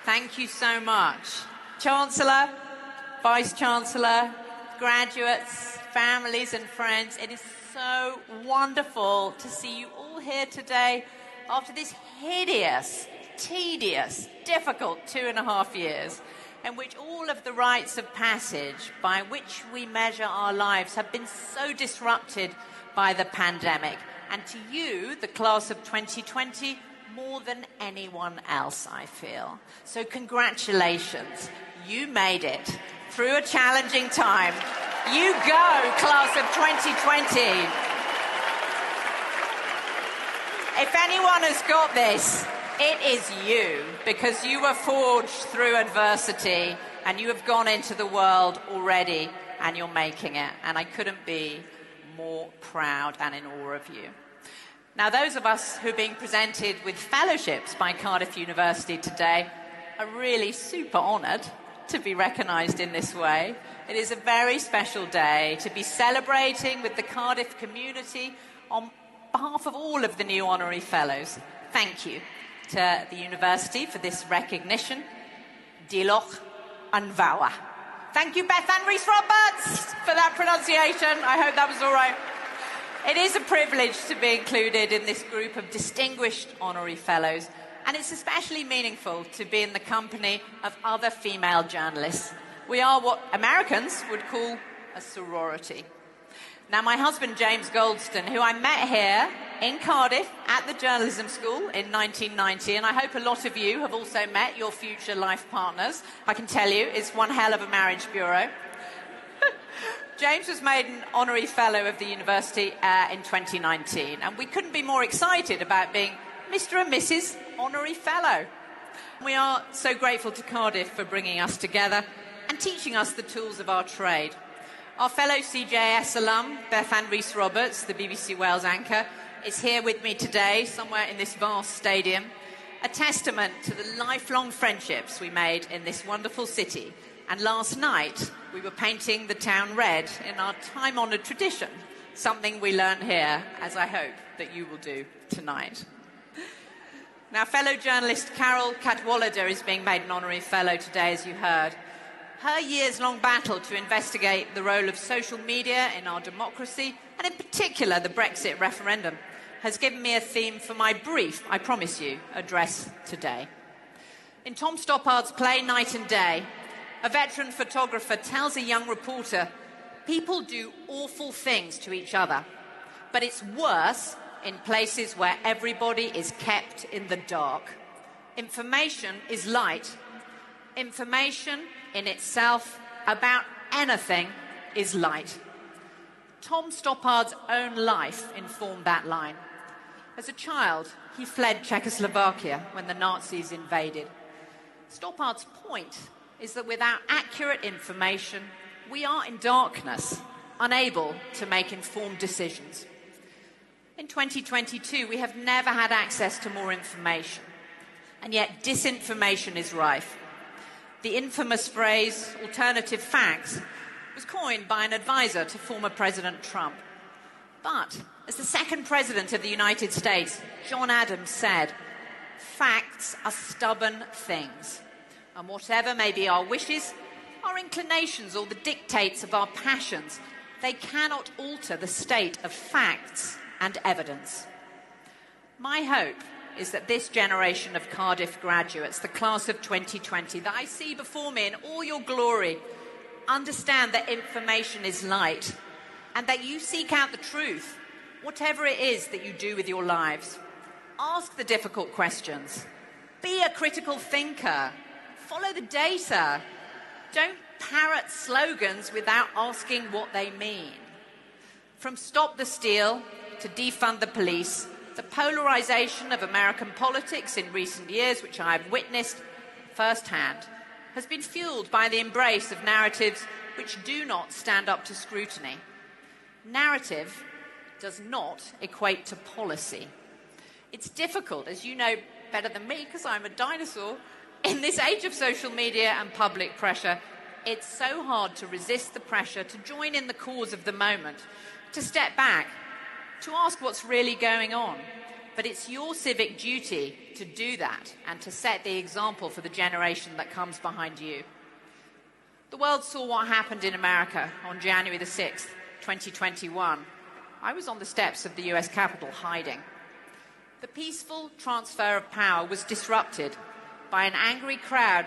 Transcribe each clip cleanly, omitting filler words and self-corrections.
Thank you so much. Chancellor, Vice-Chancellor, graduates, families and friends, it is so wonderful to see you all here today after this hideous, tedious, difficult 2.5 years in which all of the rites of passage by which we measure our lives have been so disrupted by the pandemic. And to you, the class of 2020, more than anyone else, I feel. So congratulations. You made it through a challenging time. You go, class of 2020. If anyone has got this, it is you, because you were forged through adversity and you have gone into the world already and you're making it. And I couldn't be more proud and in awe of you. Now, those of us who are being presented with fellowships by Cardiff University today are really super honoured to be recognised in this way. It is a very special day to be celebrating with the Cardiff community on behalf of all of the new Honorary Fellows. Thank you to the university for this recognition. Diolch yn fawr. Thank you, Beth Ann Rhys-Roberts, for that pronunciation. I hope that was all right. It is a privilege to be included in this group of distinguished Honorary Fellows, and it's especially meaningful to be in the company of other female journalists. We are what Americans would call a sorority. Now, my husband, James Goldston, who I met here in Cardiff at the Journalism School in 1990, and I hope a lot of you have also met your future life partners. I can tell you, it's one hell of a marriage bureau. James was made an Honorary Fellow of the University in 2019, and we couldn't be more excited about being Mr. and Mrs. Honorary Fellow. We are so grateful to Cardiff for bringing us together and teaching us the tools of our trade. Our fellow CJS alum, Beth Ann Rhys-Roberts, the BBC Wales anchor, is here with me today, somewhere in this vast stadium, a testament to the lifelong friendships we made in this wonderful city. And last night, we were painting the town red in our time-honoured tradition, something we learned here, as I hope that you will do tonight. Now, fellow journalist Carol Cadwallader is being made an Honorary Fellow today, as you heard. Her years-long battle to investigate the role of social media in our democracy, and in particular the Brexit referendum, has given me a theme for my brief, I promise you, address today. In Tom Stoppard's play Night and Day, a veteran photographer tells a young reporter, people do awful things to each other, but it's worse in places where everybody is kept in the dark. Information is light. Information in itself about anything is light. Tom Stoppard's own life informed that line. As a child, he fled Czechoslovakia when the Nazis invaded. Stoppard's point is that without accurate information, we are in darkness, unable to make informed decisions. In 2022, we have never had access to more information, and yet disinformation is rife. The infamous phrase, alternative facts, was coined by an advisor to former President Trump. But, as the second President of the United States, John Adams, said, facts are stubborn things. And whatever may be our wishes, our inclinations, or the dictates of our passions, they cannot alter the state of facts and evidence. My hope is that this generation of Cardiff graduates, the class of 2020, that I see before me in all your glory, understand that information is light, and that you seek out the truth, whatever it is that you do with your lives. Ask the difficult questions. Be a critical thinker. Follow the data. Don't parrot slogans without asking what they mean. From Stop the Steal to defund the police, the polarisation of American politics in recent years, which I have witnessed firsthand, has been fuelled by the embrace of narratives which do not stand up to scrutiny. Narrative does not equate to policy. It's difficult, as you know better than me, because I'm a dinosaur, in this age of social media and public pressure, it's so hard to resist the pressure to join in the cause of the moment, to step back, to ask what's really going on, But it's your civic duty to do that and to set the example for the generation that comes behind you. The world saw what happened in America on January the 6th, 2021. I was on the steps of the US Capitol hiding. The peaceful transfer of power was disrupted by an angry crowd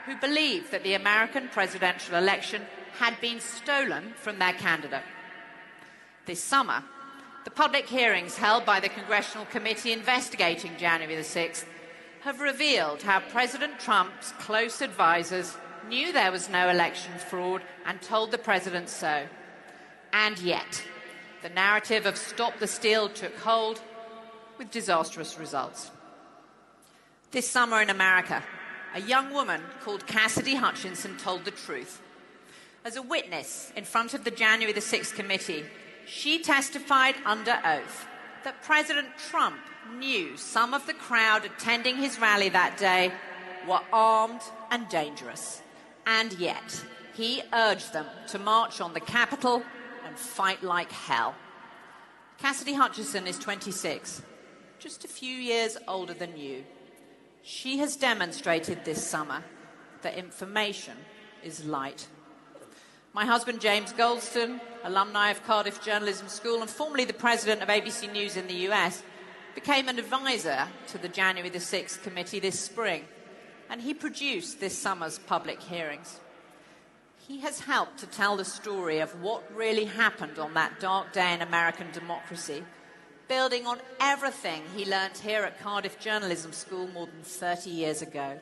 who believed that the American presidential election had been stolen from their candidate. This summer, the public hearings held by the Congressional Committee investigating January the 6th have revealed how President Trump's close advisors knew there was no election fraud and told the president so. And yet, the narrative of Stop the Steal took hold with disastrous results. This summer in America, a young woman called Cassidy Hutchinson told the truth. As a witness in front of the January the 6th committee, she testified under oath that President Trump knew some of the crowd attending his rally that day were armed and dangerous, and yet he urged them to march on the Capitol and fight like hell. Cassidy Hutchinson is 26, just a few years older than you. She has demonstrated this summer that information is light. My husband, James Goldston, alumni of Cardiff Journalism School and formerly the president of ABC News in the US, became an advisor to the January the 6th committee this spring, and he produced this summer's public hearings. He has helped to tell the story of what really happened on that dark day in American democracy, building on everything he learnt here at Cardiff Journalism School more than 30 years ago.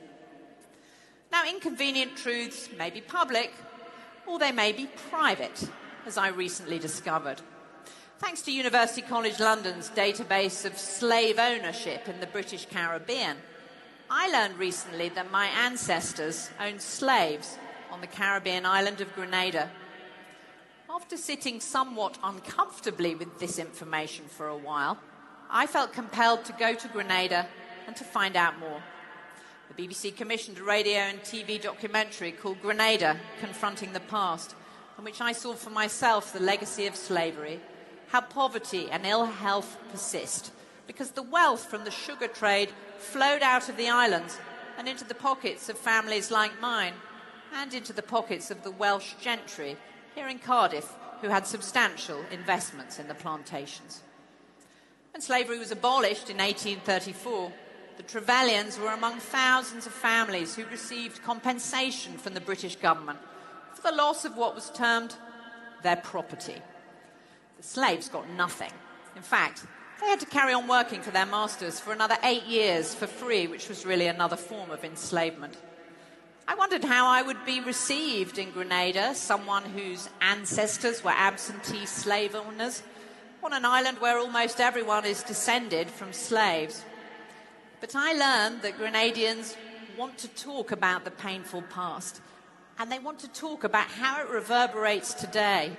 Now, inconvenient truths may be public, or they may be private, as I recently discovered. Thanks to University College London's database of slave ownership in the British Caribbean, I learned recently that my ancestors owned slaves on the Caribbean island of Grenada. After sitting somewhat uncomfortably with this information for a while, I felt compelled to go to Grenada and to find out more. The BBC commissioned a radio and TV documentary called Grenada, Confronting the Past, in which I saw for myself the legacy of slavery, how poverty and ill health persist, because the wealth from the sugar trade flowed out of the islands and into the pockets of families like mine, and into the pockets of the Welsh gentry here in Cardiff, who had substantial investments in the plantations. When slavery was abolished in 1834, the Trevelyan's were among thousands of families who received compensation from the British government for the loss of what was termed their property. The slaves got nothing. In fact, they had to carry on working for their masters for another 8 years for free, which was really another form of enslavement. I wondered how I would be received in Grenada, someone whose ancestors were absentee slave owners, on an island where almost everyone is descended from slaves. But I learned that Grenadians want to talk about the painful past, and they want to talk about how it reverberates today.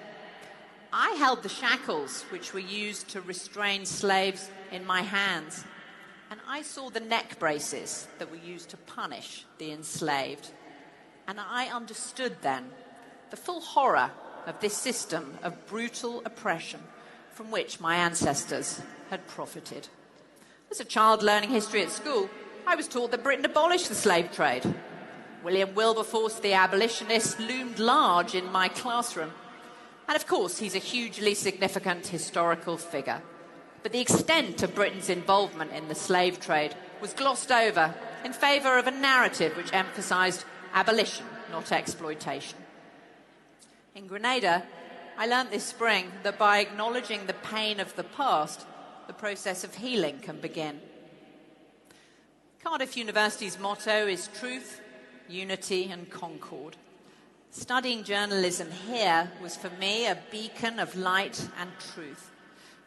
I held the shackles which were used to restrain slaves in my hands, and I saw the neck braces that were used to punish the enslaved. And I understood then the full horror of this system of brutal oppression from which my ancestors had profited. As a child learning history at school, I was taught that Britain abolished the slave trade. William Wilberforce, the abolitionist, loomed large in my classroom. And of course, he's a hugely significant historical figure. But the extent of Britain's involvement in the slave trade was glossed over in favour of a narrative which emphasised abolition, not exploitation. In Grenada, I learnt this spring that by acknowledging the pain of the past, the process of healing can begin. Cardiff University's motto is truth, unity and concord. Studying journalism here was for me a beacon of light and truth.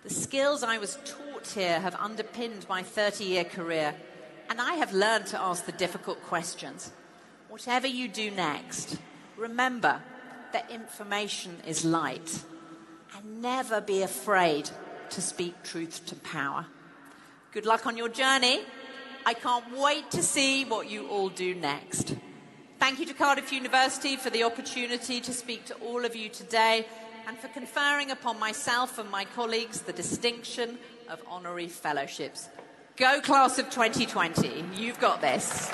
The skills I was taught here have underpinned my 30-year career, and I have learned to ask the difficult questions. Whatever you do next, remember that information is light, and never be afraid to speak truth to power. Good luck on your journey. I can't wait to see what you all do next. Thank you to Cardiff University for the opportunity to speak to all of you today and for conferring upon myself and my colleagues the distinction of honorary fellowships. Go class of 2020. You've got this.